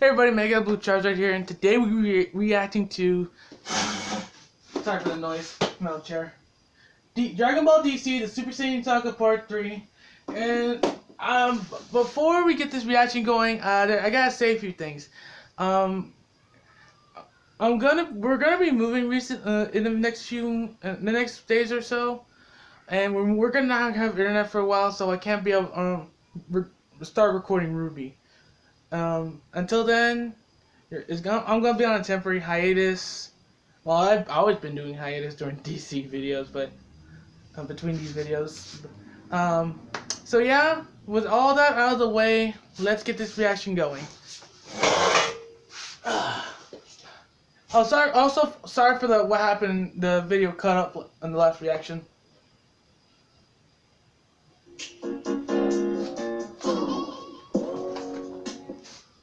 Hey everybody, Mega Blue Charge right here, and today we're reacting to. Sorry for the noise. Metal chair. Dragon Ball DC, the Super Saiyan Saga Part 3, and before we get this reaction going, I gotta say a few things. We're gonna be moving in the next days or so, and we're gonna not have internet for a while, so I can't be able start recording Ruby. Until then, I'm gonna be on a temporary hiatus. Well, I've always been doing hiatus during DC videos, but between these videos. So yeah, with all that out of the way, let's get this reaction going. Oh, sorry. Also, sorry for what happened. The video cut up in the last reaction.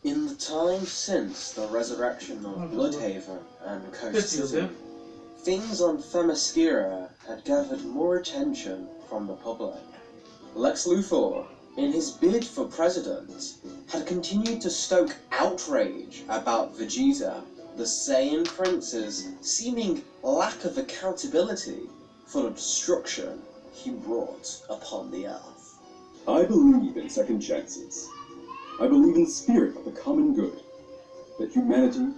In the time since the resurrection of Bloodhaven and Coast City, things on Themyscira had gathered more attention from the public. Lex Luthor, in his bid for president, had continued to stoke outrage about Vegeta, the Saiyan prince's seeming lack of accountability for the destruction he brought upon the earth. I believe in second chances. I believe in the spirit of the common good, that humanity,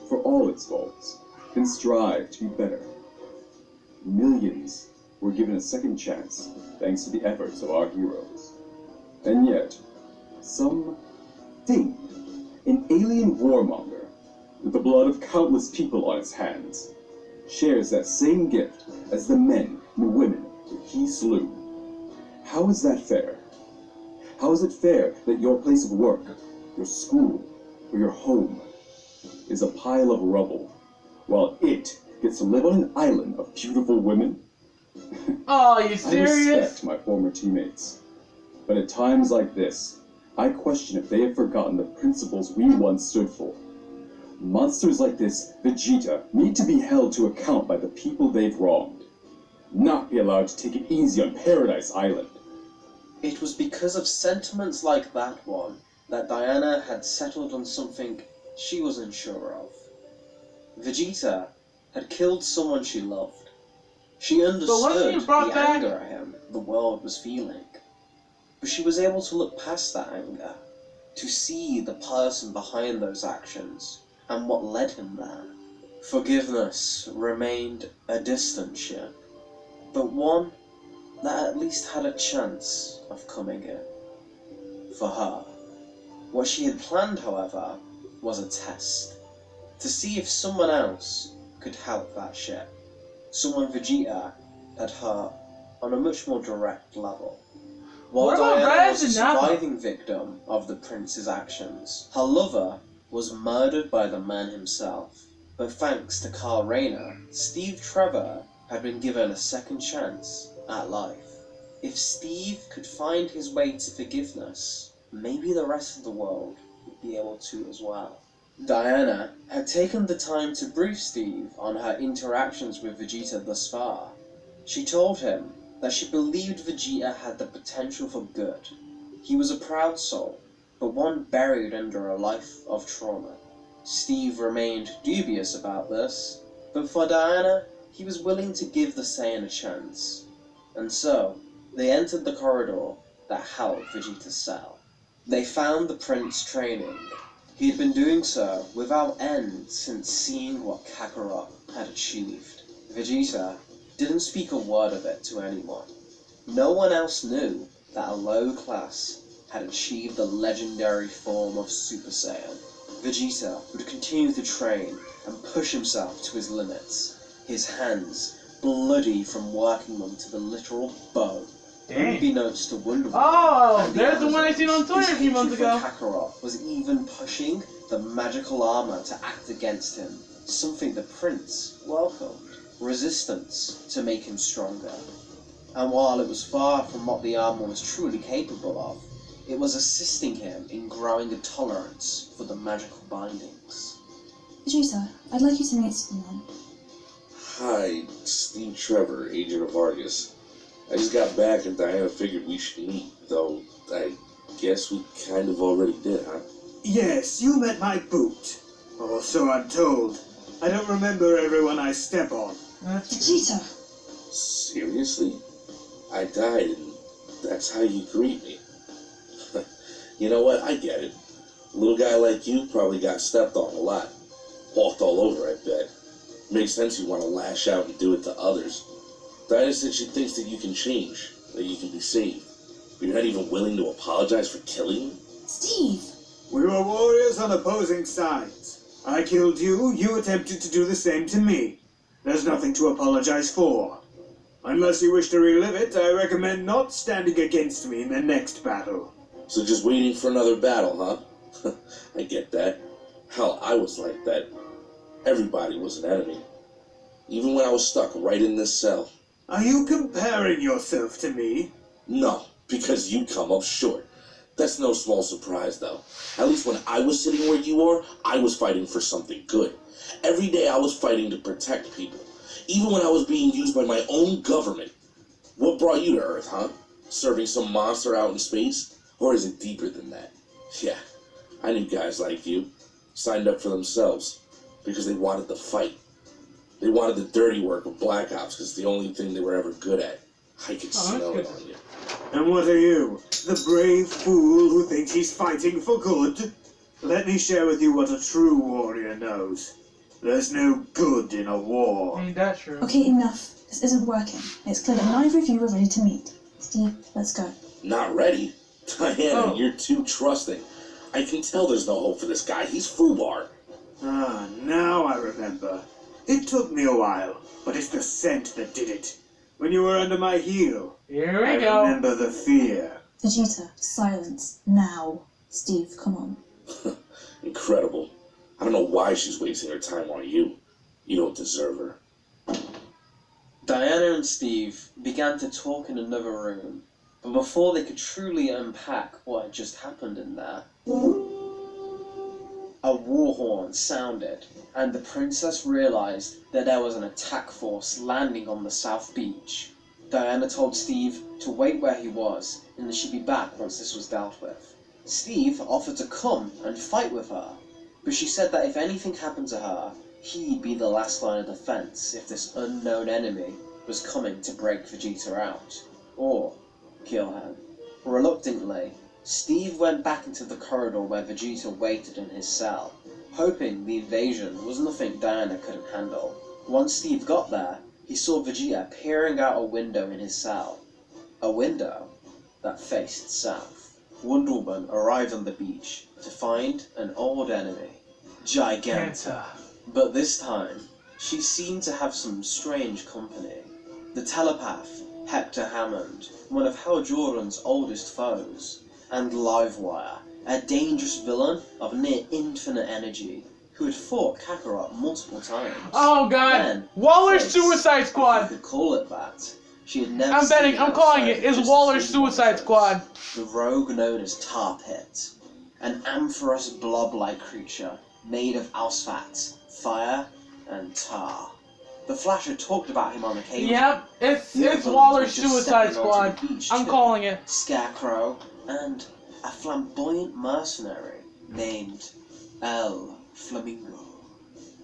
for all its faults, can strive to be better. Millions were given a second chance thanks to the efforts of our heroes. And yet, some think an alien warmonger, with the blood of countless people on its hands, shares that same gift as the men and women that he slew. How is that fair? How is it fair that your place of work, your school, or your home is a pile of rubble, while it gets to live on an island of beautiful women? Oh, you serious? I respect my former teammates, but at times like this, I question if they have forgotten the principles we once stood for. Monsters like this, Vegeta, need to be held to account by the people they've wronged, not be allowed to take it easy on Paradise Island. It was because of sentiments like that one that Diana had settled on something she wasn't sure of. Vegeta had killed someone she loved. She understood the anger at him the world was feeling. But she was able to look past that anger, to see the person behind those actions and what led him there. Forgiveness remained a distant ship, but one that at least had a chance of coming in. For her. What she had planned, however, was a test, to see if someone else could help that ship. Someone Vegeta had hurt on a much more direct level. While Diana was a surviving victim of the prince's actions, her lover was murdered by the man himself. But thanks to Carl Rayner, Steve Trevor had been given a second chance at life. If Steve could find his way to forgiveness, maybe the rest of the world would be able to as well. Diana had taken the time to brief Steve on her interactions with Vegeta thus far. She told him that she believed Vegeta had the potential for good. He was a proud soul, but one buried under a life of trauma. Steve remained dubious about this, but for Diana, he was willing to give the Saiyan a chance. And so, they entered the corridor that held Vegeta's cell. They found the prince training. He had been doing so without end since seeing what Kakarot had achieved. Vegeta didn't speak a word of it to anyone. No one else knew that a low class had achieved the legendary form of Super Saiyan. Vegeta would continue to train and push himself to his limits, his hands bloody from working them to the literal bone. Unbeknownst to Wonder Woman. Oh, there's the one I seen on Twitter a few months ago. Kakarot was even pushing the magical armor to act against him, something the prince welcomed. Resistance to make him stronger. And while it was far from what the armor was truly capable of, it was assisting him in growing a tolerance for the magical bindings. Vegeta, I'd like you to meet someone. Hi, Steve Trevor, agent of Argus. I just got back and Diana figured we should meet, though I guess we kind of already did, huh? Yes, you met my boot. Or so I'm told. I don't remember everyone I step on. Vegeta! Seriously? I died, and that's how you greet me. You know what? I get it. A little guy like you probably got stepped on a lot. Walked all over, I bet. Makes sense you want to lash out and do it to others. Diana said she thinks that you can change, that you can be saved. But you're not even willing to apologize for killing him? Steve! We were warriors on opposing sides. I killed you, you attempted to do the same to me. There's nothing to apologize for. Unless you wish to relive it, I recommend not standing against me in the next battle. So just waiting for another battle, huh? I get that. Hell, I was like that. Everybody was an enemy. Even when I was stuck right in this cell. Are you comparing yourself to me? No, because you come up short. That's no small surprise, though. At least when I was sitting where you are, I was fighting for something good. Every day I was fighting to protect people. Even when I was being used by my own government. What brought you to Earth, huh? Serving some monster out in space? Or is it deeper than that? Yeah, I knew guys like you. Signed up for themselves. Because they wanted the fight. They wanted the dirty work of Black Ops because it's the only thing they were ever good at. I could smell it on you. And what are you? The brave fool who thinks he's fighting for good? Let me share with you what a true warrior knows. There's no good in a war. Ain't that true? Okay, enough. This isn't working. It's clear that neither of you are ready to meet. Steve, let's go. Not ready? Diana, Oh. you're too trusting. I can tell there's no hope for this guy. He's FUBAR. Ah, now I remember. It took me a while, but it's the scent that did it. When you were under my heel, Here we I go. remember the fear. Vegeta, silence. Now. Steve, come on. Incredible. I don't know why she's wasting her time on you. You don't deserve her. Diana and Steve began to talk in another room, but before they could truly unpack what had just happened in there, a war horn sounded, and the princess realized that there was an attack force landing on the south beach. Diana told Steve to wait where he was, and that she'd be back once this was dealt with. Steve offered to come and fight with her, but she said that if anything happened to her, he'd be the last line of defense if this unknown enemy was coming to break Vegeta out, or kill him. Reluctantly, Steve went back into the corridor where Vegeta waited in his cell, hoping the invasion was nothing Diana couldn't handle. Once Steve got there, he saw Vegeta peering out a window in his cell. A window that faced south. Wonder Woman arrived on the beach to find an old enemy, Giganta. Giganta. But this time, she seemed to have some strange company. The telepath, Hector Hammond, one of Hal Jordan's oldest foes, and Livewire, a dangerous villain of near infinite energy, who had fought Kakarot multiple times. Oh god! Then, Waller's face, Suicide if you Squad! could call it that. She had never I'm betting, seen I'm calling outside it. of It's just Waller's 3 Suicide monsters. Squad. The rogue known as Tar Pit, an amorphous blob-like creature made of Alsphat, fire, and tar. The Flash had talked about him on occasion. Yep, it's The other it's villains Waller's were just Suicide stepping onto Squad. the beach I'm too. calling it. Scarecrow, and a flamboyant mercenary named El Flamingo.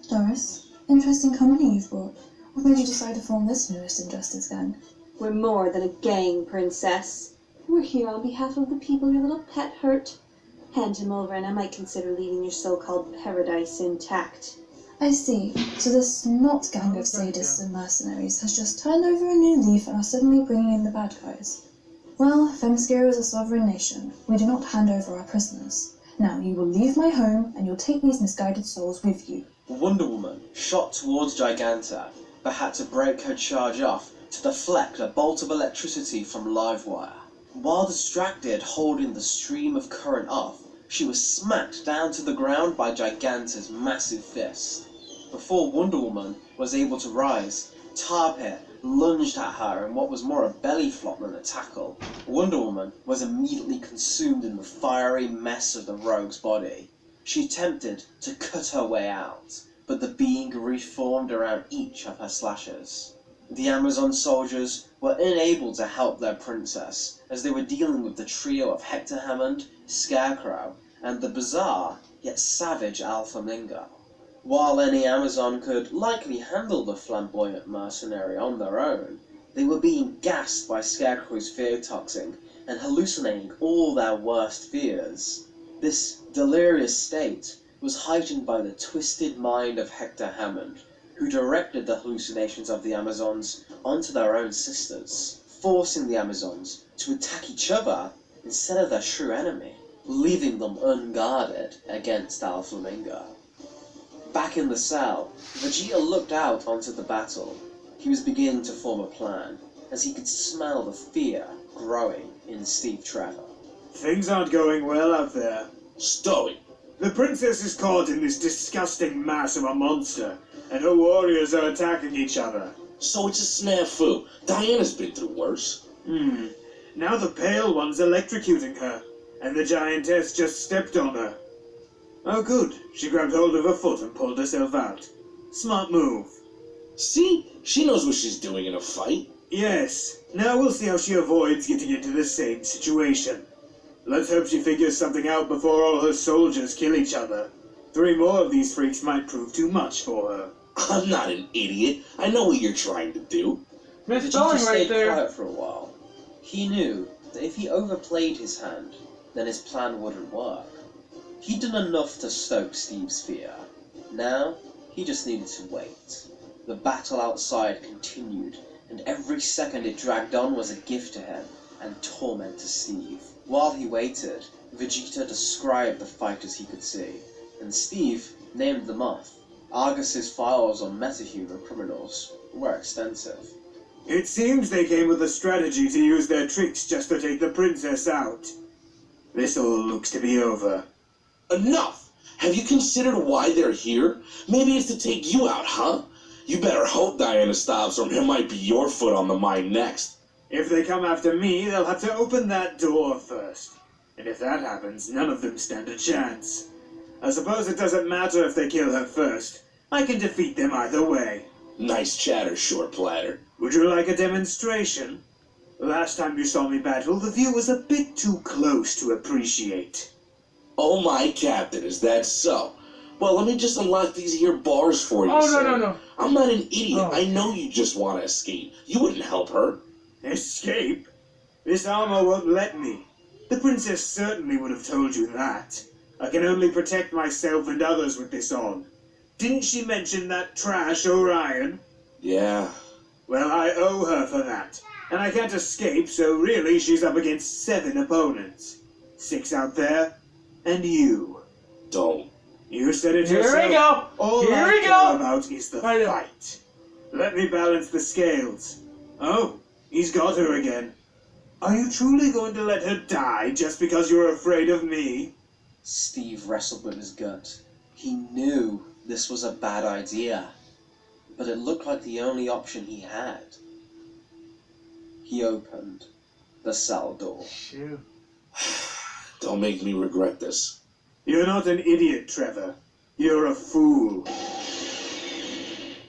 Doris, interesting company you've brought. What made you decide to form this newest Injustice gang? We're more than a gang, Princess. We're here on behalf of the people your little pet hurt. Hand him over and I might consider leaving your so-called paradise intact. I see. So this not gang of sadists and mercenaries has just turned over a new leaf and are suddenly bringing in the bad guys. Well, Themyscira is a sovereign nation. We do not hand over our prisoners. Now, you will leave my home and you'll take these misguided souls with you. Wonder Woman shot towards Giganta, but had to break her charge off to deflect a bolt of electricity from Livewire. While distracted holding the stream of current off, she was smacked down to the ground by Giganta's massive fist. Before Wonder Woman was able to rise, Tar Pit lunged at her in what was more a belly flop than a tackle. Wonder Woman was immediately consumed in the fiery mess of the rogue's body. She attempted to cut her way out, but the being reformed around each of her slashes. The Amazon soldiers were unable to help their princess, as they were dealing with the trio of Hector Hammond, Scarecrow, and the bizarre yet savage Alpha Mingo. While any Amazon could likely handle the flamboyant mercenary on their own, they were being gassed by Scarecrow's fear toxin and hallucinating all their worst fears. This delirious state was heightened by the twisted mind of Hector Hammond, who directed the hallucinations of the Amazons onto their own sisters, forcing the Amazons to attack each other instead of their true enemy, leaving them unguarded against Alpha Mingo. Back in the cell, Vegeta looked out onto the battle. He was beginning to form a plan, as he could smell the fear growing in Steve Trevor. Things aren't going well out there. Stoic. The princess is caught in this disgusting mass of a monster, and her warriors are attacking each other. So it's a snafu. Diana's been through worse. Now the pale one's electrocuting her, and the giantess just stepped on her. Oh good, she grabbed hold of her foot and pulled herself out. Smart move. See? She knows what she's doing in a fight. Yes, now we'll see how she avoids getting into the same situation. Let's hope she figures something out before all her soldiers kill each other. 3 more of these freaks might prove too much for her. I'm not an idiot. I know what you're trying to do. Vegeta Misspelling right stayed there. quiet for a while. He knew that if he overplayed his hand, then his plan wouldn't work. He'd done enough to stoke Steve's fear. Now, he just needed to wait. The battle outside continued, and every second it dragged on was a gift to him and torment to Steve. While he waited, Vegeta described the fighters he could see, and Steve named them off. Argus's files on metahuman criminals were extensive. It seems they came with a strategy to use their tricks just to take the princess out. This all looks to be over. Enough! Have you considered why they're here? Maybe it's to take you out, huh? You better hope Diana stops, or it might be your foot on the mine next. If they come after me, they'll have to open that door first. And if that happens, none of them stand a chance. I suppose it doesn't matter if they kill her first. I can defeat them either way. Nice chatter, short platter. Would you like a demonstration? Last time you saw me battle, the view was a bit too close to appreciate. Oh my captain, is that so? Well, let me just unlock these here bars for you, Oh, sir. no. I'm not an idiot. Oh. I know you just want to escape. You wouldn't help her. Escape? This armor won't let me. The princess certainly would have told you that. I can only protect myself and others with this on. Didn't she mention that trash Orion? Yeah. Well, I owe her for that. And I can't escape, so really she's up against 7 opponents. 6 out there, and you. Don't. You said it Here yourself. we go. All Here I we care go. about is the I know. fight. Let me balance the scales. Oh, he's got her again. Are you truly going to let her die just because you're afraid of me? Steve wrestled with his gut. He knew this was a bad idea, but it looked like the only option he had. He opened the cell door. Shoot. Don't make me regret this. You're not an idiot, Trevor. You're a fool.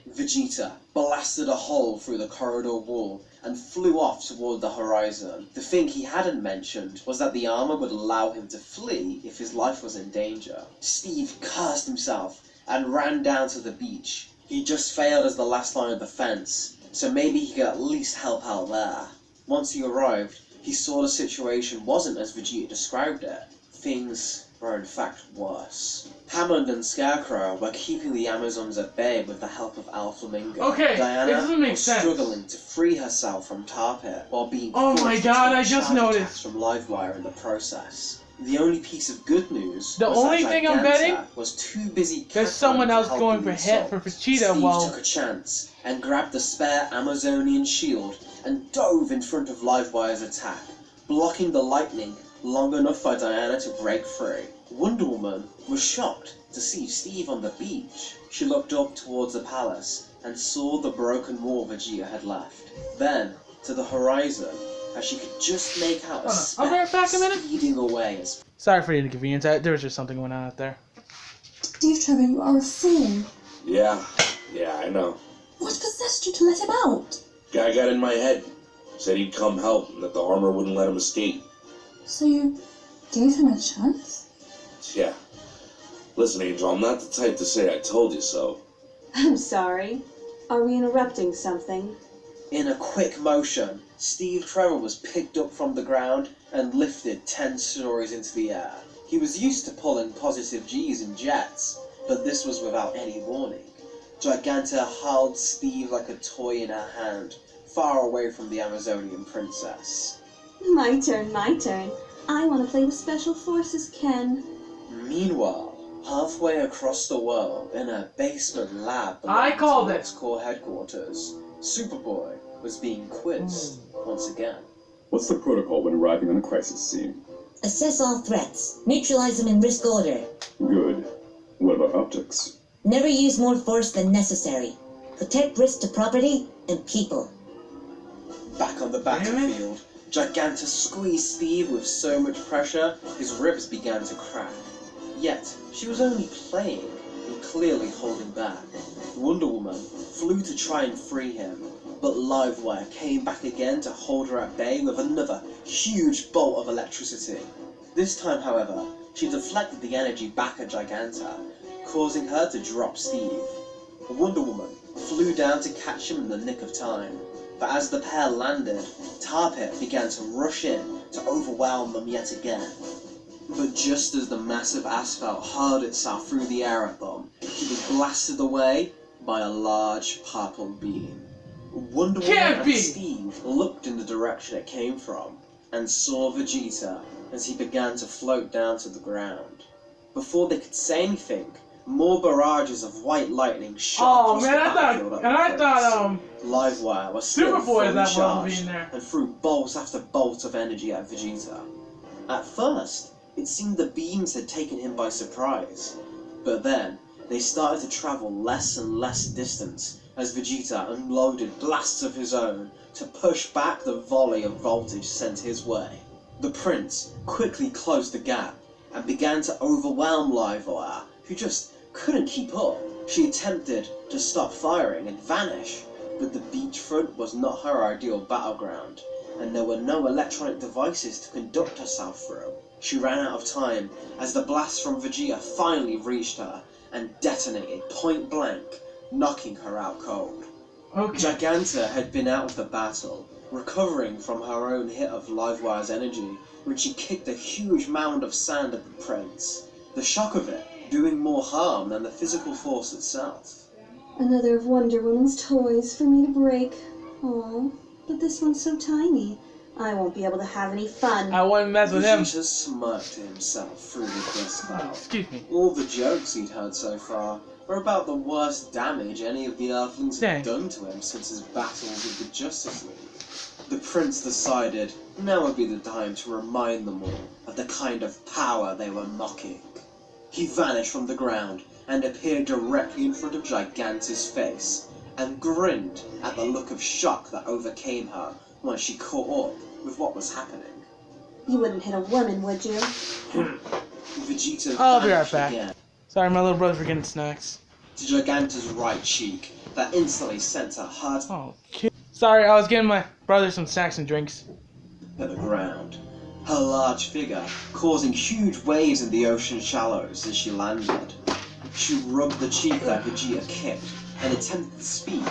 Vegeta blasted a hole through the corridor wall and flew off toward the horizon. The thing he hadn't mentioned was that the armor would allow him to flee if his life was in danger. Steve cursed himself and ran down to the beach. He just failed as the last line of defense, so maybe he could at least help out there. Once he arrived, he saw the situation wasn't as Vegeta described it. Things were in fact worse. Hammond and Scarecrow were keeping the Amazons at bay with the help of Alpha Mingo. Okay, Diana this doesn't make was sense. struggling to free herself from Tar Pit while being Oh forced my to God, take I just charge noticed. attacks from Livewire in the process. The only piece of good news The was only that thing I'm Giganta betting, was too busy there's cackling someone to else help going in for the hit for assault. Vegeta Steve while took a chance and grabbed the spare Amazonian shield and dove in front of Livewire's attack, blocking the lightning long enough for Diana to break free. Wonder Woman was shocked to see Steve on the beach. She looked up towards the palace and saw the broken wall Vegeta had left. Then, to the horizon, as she could just make out a I'll be right back a minute. speeding away as Sorry for the inconvenience. There was just something going on out there. Steve Trevor, you are a fool. Yeah, I know. What possessed you to let him out? Guy got in my head. Said he'd come help and that the armor wouldn't let him escape. So you gave him a chance? Yeah. Listen, Angel, I'm not the type to say I told you so. I'm sorry. Are we interrupting something? In a quick motion, Steve Trevor was picked up from the ground and lifted 10 stories into the air. He was used to pulling positive G's in jets, but this was without any warning. Giganta held Steve like a toy in her hand, far away from the Amazonian princess. My turn, my turn. I want to play with Special Forces, Ken. Meanwhile, halfway across the world, in a basement lab I called it. Corps headquarters, Superboy was being quizzed once again. What's the protocol when arriving on a crisis scene? Assess all threats. Neutralize them in risk order. Good. What about optics? Never use more force than necessary. Protect risk to property and people. Back on the battlefield, Giganta squeezed Steve with so much pressure, his ribs began to crack. Yet, she was only playing and clearly holding back. Wonder Woman flew to try and free him, but Livewire came back again to hold her at bay with another huge bolt of electricity. This time, however, she deflected the energy back at Giganta, causing her to drop Steve. Wonder Woman flew down to catch him in the nick of time, but as the pair landed, Tar Pit began to rush in to overwhelm them yet again. But just as the massive asphalt hurled itself through the air at them, he was blasted away by a large purple beam. Wonder Woman and Steve looked in the direction it came from, and saw Vegeta as he began to float down to the ground. Before they could say anything, more barrages of white lightning shot across the battlefield at the Prince. Livewire was still fully charged and threw bolt after bolt of energy at Vegeta. At first, it seemed the beams had taken him by surprise, but then they started to travel less and less distance as Vegeta unloaded blasts of his own to push back the volley of voltage sent his way. The Prince quickly closed the gap and began to overwhelm Livewire, who just couldn't keep up. She attempted to stop firing and vanish, but the beachfront was not her ideal battleground, and there were no electronic devices to conduct herself through. She ran out of time as the blast from Vegeta finally reached her and detonated point blank, knocking her out cold. Giganta had been out of the battle, recovering from her own hit of Livewire's energy when she kicked a huge mound of sand at the Prince, the shock of it doing more harm than the physical force itself. Another of Wonder Woman's toys for me to break. Oh, but this one's so tiny. I won't be able to have any fun. I wouldn't mess with him. Vegeta smirked to himself through the discount. Excuse me. All the jokes he'd heard so far were about the worst damage any of the Earthlings had done to him since his battle with the Justice League. The Prince decided now would be the time to remind them all of the kind of power they were mocking. He vanished from the ground and appeared directly in front of Giganta's face, and grinned at the look of shock that overcame her when she caught up with what was happening. You wouldn't hit a woman, would you? Vegeta I'll be right vanished back. again Sorry, my little brother's getting snacks. to Giganta's right cheek that instantly sent her heart Oh, kid. Sorry, I was getting my brother some snacks and drinks. to the ground. Her large figure causing huge waves in the ocean shallows as she landed. She rubbed the cheek that Vegeta kicked and attempted to speak,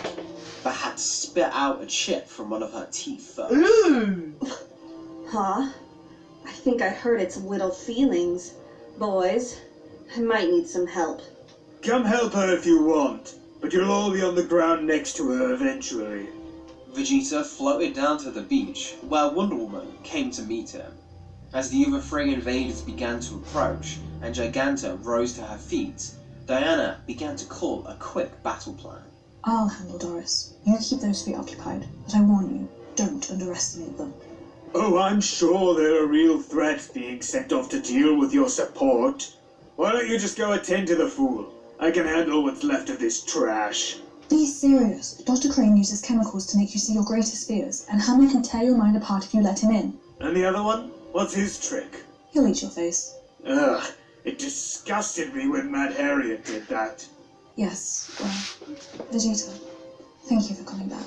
but had to spit out a chip from one of her teeth first. Ooh! Huh? I think I hurt its little feelings. Boys, I might need some help. Come help her if you want, but you'll all be on the ground next to her eventually. Vegeta floated down to the beach, where Wonder Woman came to meet him. As the other three invaders began to approach, and Giganta rose to her feet, Diana began to call a quick battle plan. I'll handle Doris. You keep those three occupied, but I warn you, don't underestimate them. Oh, I'm sure there are real threats being sent off to deal with your support. Why don't you just go attend to the fool? I can handle what's left of this trash. Be serious. Dr. Crane uses chemicals to make you see your greatest fears, and Hammer can tear your mind apart if you let him in. And the other one? What's his trick? He'll eat your face. Ugh, it disgusted me when Mad Harriet did that. Yes, well, Vegeta, thank you for coming back.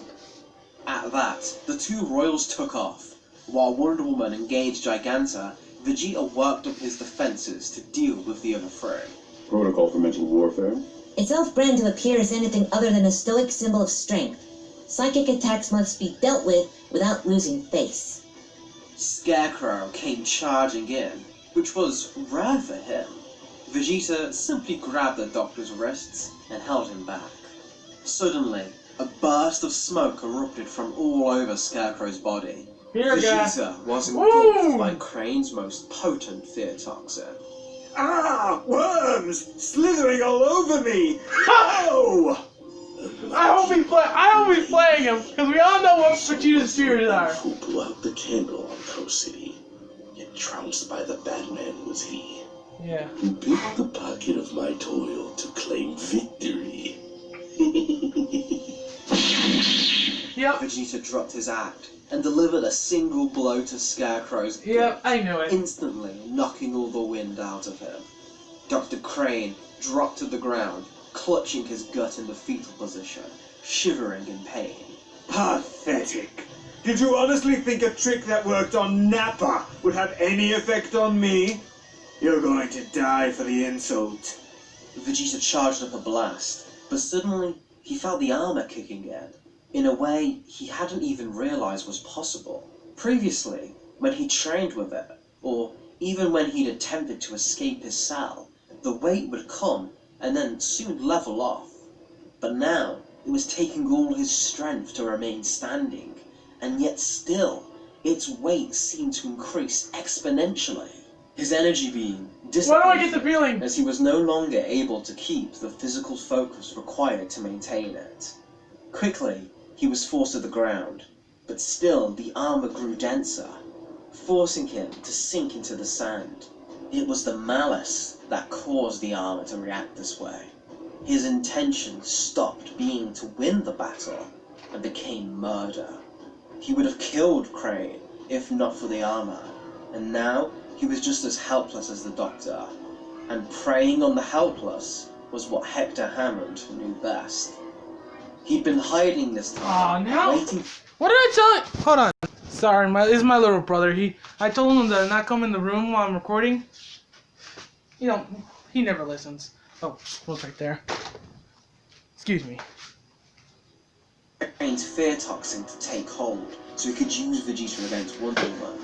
At that, the two royals took off. While Wonder Woman engaged Giganta, Vegeta worked up his defenses to deal with the other three. Protocol for mental warfare? It's off-brand to appear as anything other than a stoic symbol of strength. Psychic attacks must be dealt with without losing face. Scarecrow came charging in, which was rare for him. Vegeta simply grabbed the doctor's wrists and held him back. Suddenly, a burst of smoke erupted from all over Scarecrow's body. Vegeta was engulfed by Crane's most potent fear toxin. Ah! Worms! Slithering all over me! Oh! I hope he's playing him, because we all know what Vegeta's fears are. Who blew out the candle on Coast City, yet trounced by the Batman was he. Yeah. Who picked the pocket of my toil to claim victory. Yep. Vegeta dropped his act and delivered a single blow to Scarecrow's Yep, gut, I knew it. instantly knocking all the wind out of him. Dr. Crane dropped to the ground, clutching his gut in the fetal position, shivering in pain. Pathetic. Did you honestly think a trick that worked on Nappa would have any effect on me? You're going to die for the insult. Vegeta charged up a blast, but suddenly he felt the armor kicking in a way he hadn't even realized was possible. Previously, when he trained with it, or even when he'd attempted to escape his cell, the weight would come and then soon level off. But now, it was taking all his strength to remain standing, and yet still, its weight seemed to increase exponentially. His energy beam dissipated Why do I get the feeling? as he was no longer able to keep the physical focus required to maintain it. Quickly, he was forced to the ground, but still the armor grew denser, forcing him to sink into the sand. It was the malice that caused the armor to react this way. His intention stopped being to win the battle and became murder. He would have killed Crane if not for the armor, and now he was just as helpless as the Doctor, and preying on the helpless was what Hector Hammond knew best. He'd been hiding this time, waiting. What did I tell you? Hold on. Sorry, this is my little brother. I told him to not come in the room while I'm recording. You know, he never listens. Oh, look right there. Excuse me. Crane's fear toxin to take hold, so he could use Vegeta against Wonder Woman.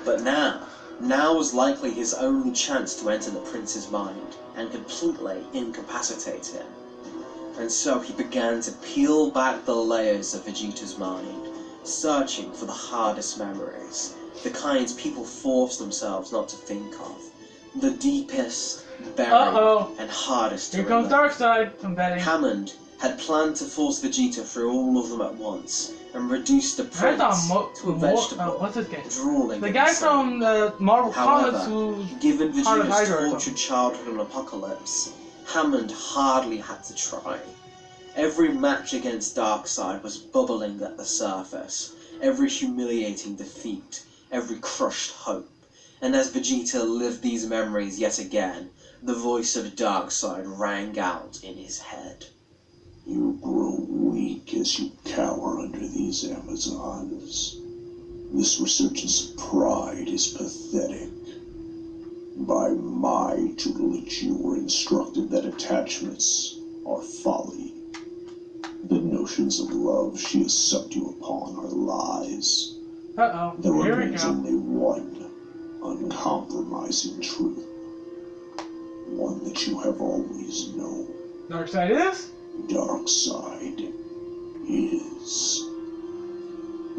But now was likely his only chance to enter the prince's mind and completely incapacitate him. And so he began to peel back the layers of Vegeta's mind, searching for the hardest memories, the kinds people force themselves not to think of, the deepest, buried, and hardest to Here comes remember. Darkseid. I'm betting. Hammond had planned to force Vegeta through all of them at once and reduce the prince to a vegetable, what's his name? drooling The in guy the sand. from the Marvel However, Comics who... given Heart of Vegeta's Hydra or tortured childhood and apocalypse, Hammond hardly had to try. Every match against Darkseid was bubbling at the surface, every humiliating defeat, every crushed hope. And as Vegeta lived these memories yet again, the voice of Darkseid rang out in his head. You grow weak as you cower under these Amazons. This resurgence of pride is pathetic. By my tutelage, you were instructed that attachments are folly. The notions of love she has sucked you upon are lies. Uh-oh. There Here we remains go. only one uncompromising truth. One that you have always known. Darkseid is? Darkseid is.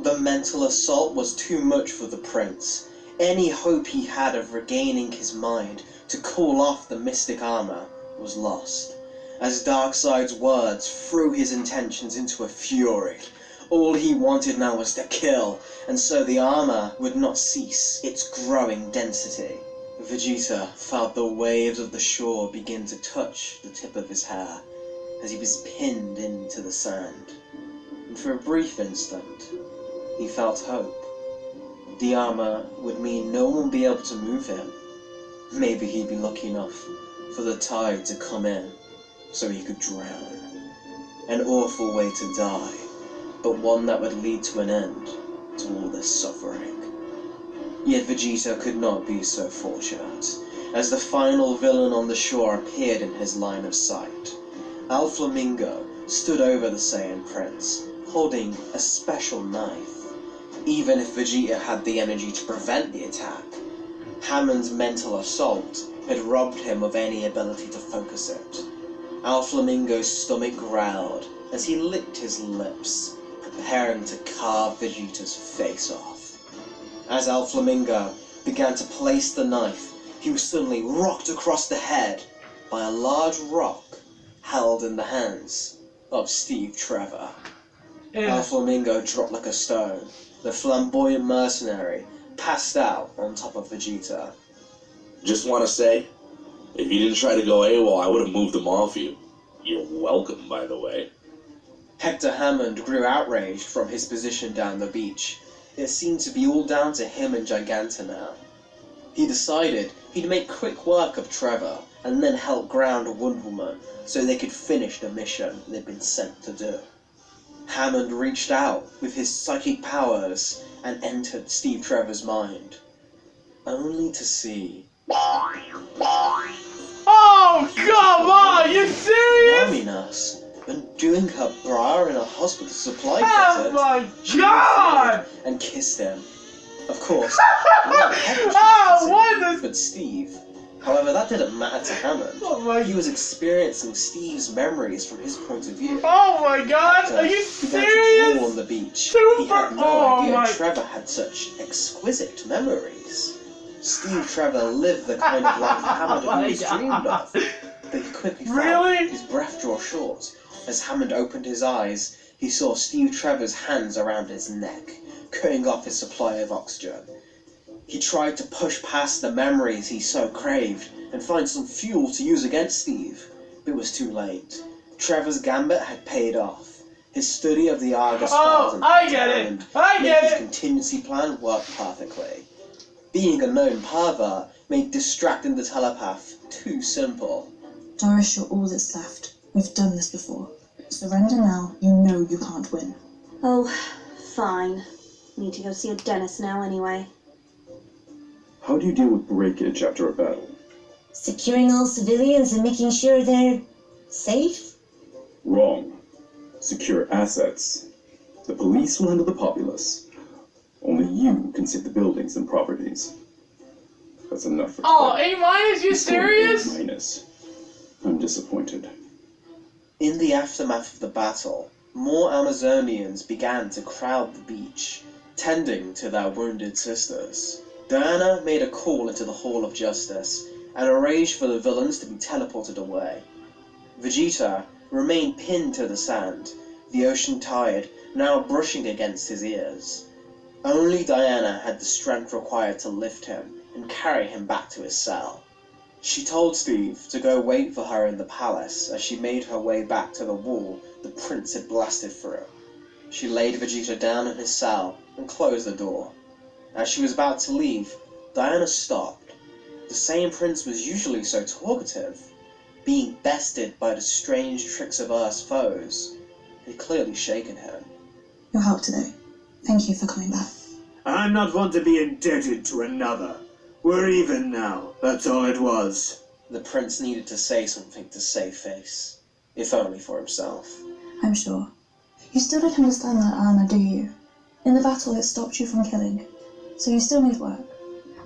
The mental assault was too much for the prince. Any hope he had of regaining his mind to call off the mystic armor was lost, as Darkseid's words threw his intentions into a fury. All he wanted now was to kill, and so the armor would not cease its growing density. Vegeta felt the waves of the shore begin to touch the tip of his hair as he was pinned into the sand. And for a brief instant, he felt hope. The armor would mean no one would be able to move him. Maybe he'd be lucky enough for the tide to come in so he could drown. An awful way to die, but one that would lead to an end to all this suffering. Yet Vegeta could not be so fortunate, as the final villain on the shore appeared in his line of sight. Flamingo stood over the Saiyan Prince, holding a special knife. Even if Vegeta had the energy to prevent the attack, Hammond's mental assault had robbed him of any ability to focus it. Flamingo's stomach growled as he licked his lips, preparing to carve Vegeta's face off. As Flamingo began to place the knife, he was suddenly rocked across the head by a large rock held in the hands of Steve Trevor. Flamingo dropped like a stone. The flamboyant mercenary passed out on top of Vegeta. Just want to say, if you didn't try to go AWOL, I would have moved them off you. You're welcome, by the way. Hector Hammond grew outraged from his position down the beach. It seemed to be all down to him and Giganta now. He decided he'd make quick work of Trevor and then help ground Wonder Woman so they could finish the mission they'd been sent to do. Hammond reached out with his psychic powers and entered Steve Trevor's mind, only to see... Oh, come on! You serious? Army nurse, and doing her bra in a hospital supply Oh closet. my She god! whistled and kissed him. Of course, but Steve. However, that didn't matter to Hammond. Oh my... He was experiencing Steve's memories from his point of view. Oh my god! Are you He began to serious? drool on the beach. Super... He had no Oh idea my... Trevor had such exquisite memories. Steve Trevor lived the kind of life Hammond had always dreamed of. But he quickly felt his breath draw short. As Hammond opened his eyes, he saw Steve Trevor's hands around his neck, cutting off his supply of oxygen. He tried to push past the memories he so craved and find some fuel to use against Steve, but it was too late. Trevor's gambit had paid off. His study of the Argus files and I get it! I get his it! contingency plan worked perfectly. Being a known pervert made distracting the telepath too simple. Doris, you're all that's left. We've done this before. Surrender now. You know you can't win. Oh, fine. Need to go see a dentist now anyway. How do you deal with breakage after a battle? Securing all civilians and making sure they're safe? Wrong. Secure assets. The police will handle the populace. Only you can save the buildings and properties. That's enough for Oh, today. A-? You serious? A-. I'm disappointed. In the aftermath of the battle, more Amazonians began to crowd the beach, tending to their wounded sisters. Diana made a call into the Hall of Justice and arranged for the villains to be teleported away. Vegeta remained pinned to the sand, the ocean tide now brushing against his ears. Only Diana had the strength required to lift him and carry him back to his cell. She told Steve to go wait for her in the palace as she made her way back to the wall the prince had blasted through. She laid Vegeta down in his cell and closed the door. As she was about to leave, Diana stopped. The Saiyan Prince was usually so talkative. Being bested by the strange tricks of Earth's foes had clearly shaken him. Your help today. Thank you for coming back. I'm not one to be indebted to another. We're even now, that's all it was. The prince needed to say something to save face, if only for himself. I'm sure. You still don't understand that armor, do you? In the battle it stopped you from killing, so you still need work.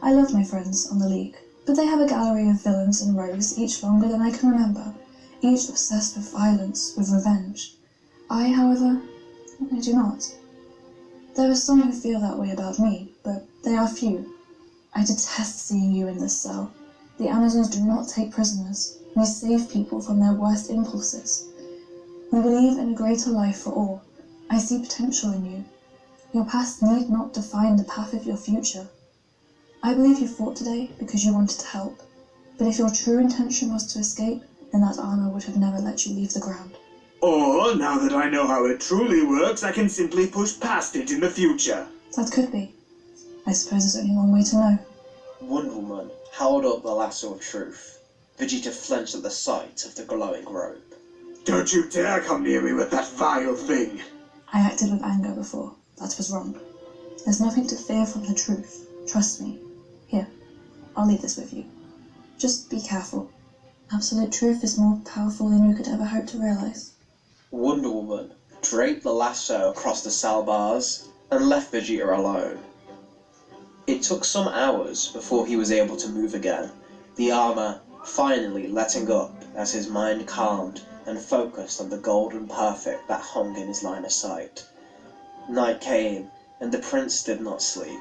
I love my friends on the League, but they have a gallery of villains and rogues, each longer than I can remember, each obsessed with violence, with revenge. I, however, I do not. There are some who feel that way about me, but they are few. I detest seeing you in this cell. The Amazons do not take prisoners. We save people from their worst impulses. We believe in a greater life for all. I see potential in you. Your past need not define the path of your future. I believe you fought today because you wanted to help, but if your true intention was to escape, then that armor would have never let you leave the ground. Or, now that I know how it truly works, I can simply push past it in the future. That could be. I suppose there's only one way to know. Wonder Woman held up the lasso of truth. Vegeta flinched at the sight of the glowing rope. Don't you dare come near me with that vile thing. I acted with anger before. That was wrong. There's nothing to fear from the truth. Trust me. Here, I'll leave this with you. Just be careful. Absolute truth is more powerful than you could ever hope to realize. Wonder Woman draped the lasso across the cell bars and left Vegeta alone. It took some hours before he was able to move again, the armor finally letting up as his mind calmed and focused on the golden perfect that hung in his line of sight. Night came, and the prince did not sleep.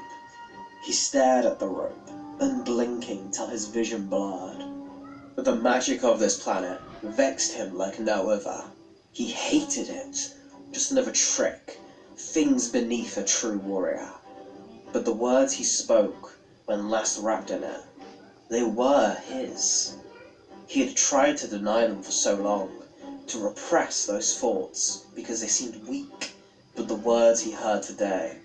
He stared at the rope, unblinking till his vision blurred. The magic of this planet vexed him like no other. He hated it. Just another trick, things beneath a true warrior. But the words he spoke when last wrapped in it, they were his. He had tried to deny them for so long, to repress those thoughts because they seemed weak. But the words he heard today,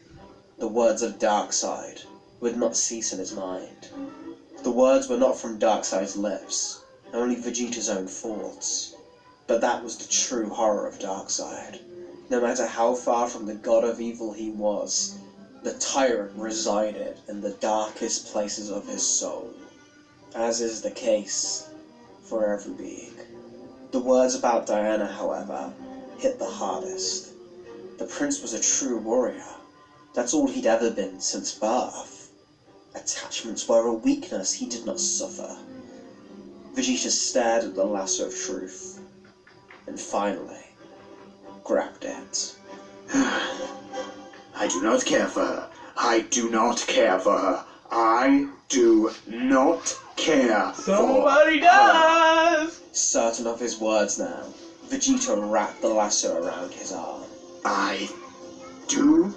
the words of Darkseid, would not cease in his mind. The words were not from Darkseid's lips, only Vegeta's own thoughts. But that was the true horror of Darkseid. No matter how far from the god of evil he was, the tyrant resided in the darkest places of his soul, as is the case for every being. The words about Diana, however, hit the hardest. The prince was a true warrior. That's all he'd ever been since birth. Attachments were a weakness he did not suffer. Vegeta stared at the lasso of truth, and finally grabbed it. I do not care for her. I do not care for her. I do not care Somebody for her. does! Certain of his words now, Vegeta wrapped the lasso around his arm. I do.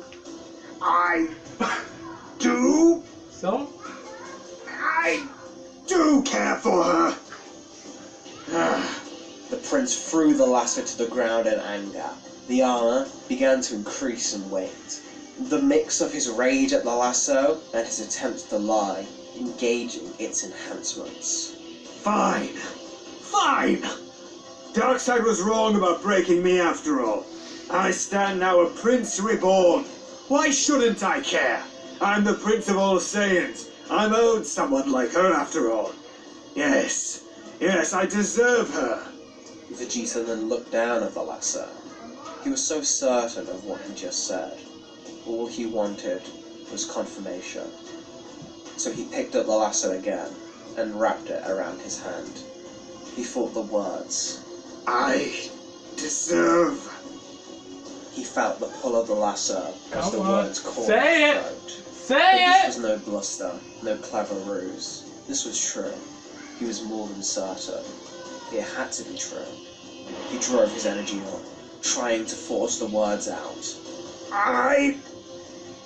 So? I do care for her. The prince threw the lasso to the ground in anger. The armor began to increase in weight. The mix of his rage at the lasso and his attempts to lie, engaging its enhancements. Fine. Darkseid was wrong about breaking me after all. I stand now a prince reborn. Why shouldn't I care? I'm the prince of all Saiyans. I'm owed someone like her after all. Yes, I deserve her. Vegeta then looked down at the lasso. He was so certain of what he just said. All he wanted was confirmation. So he picked up the lasso again and wrapped it around his hand. He thought the words. I deserve. He felt the pull of the lasso as the words caught Say his it! throat. Say But this it! was no bluster, no clever ruse. This was true. He was more than certain. It had to be true. He drove his energy up, trying to force the words out. I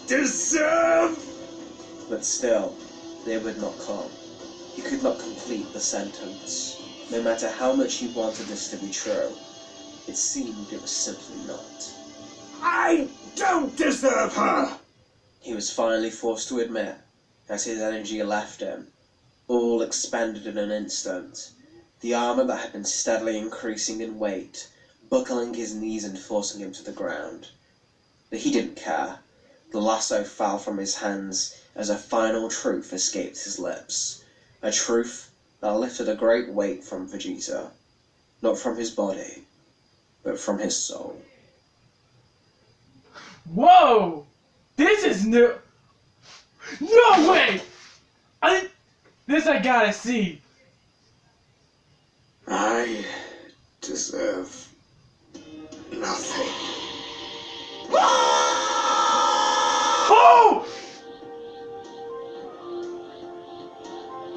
deserve. But still, they would not come. He could not complete the sentence. No matter how much he wanted this to be true, it seemed it was simply not. I don't deserve her. He was finally forced to admit, as his energy left him, all expended in an instant. The armor that had been steadily increasing in weight, buckling his knees and forcing him to the ground. But he didn't care. The lasso fell from his hands as a final truth escaped his lips. A truth that lifted a great weight from Vegeta. Not from his body, but from his soul. Whoa! This is new. No way! This I gotta see. I deserve nothing. Oh!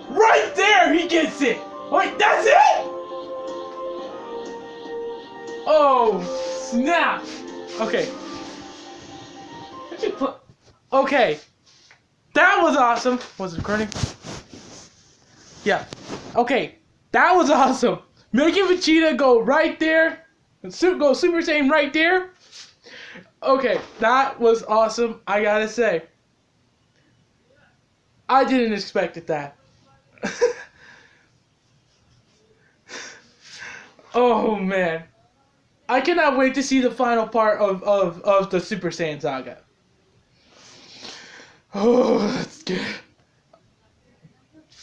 Right there, he gets it. Wait, that's it? Oh, snap. Okay. Okay. That was awesome. Was it recording? Yeah. Okay. That was awesome. Making Vegeta go right there. Go Super Saiyan right there. Okay. That was awesome. I gotta say. I didn't expect it that. Oh man. I cannot wait to see the final part of the Super Saiyan Saga. Oh, that's good.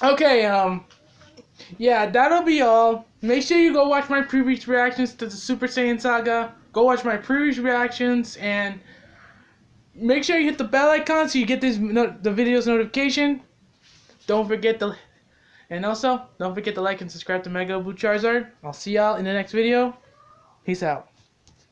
Okay, yeah, that'll be all. Make sure you go watch my previous reactions to the Super Saiyan Saga. Go watch my previous reactions, and make sure you hit the bell icon so you get the video's notification. Don't forget to, and also don't forget to like and subscribe to Mega Boo Charizard. I'll see y'all in the next video. Peace out.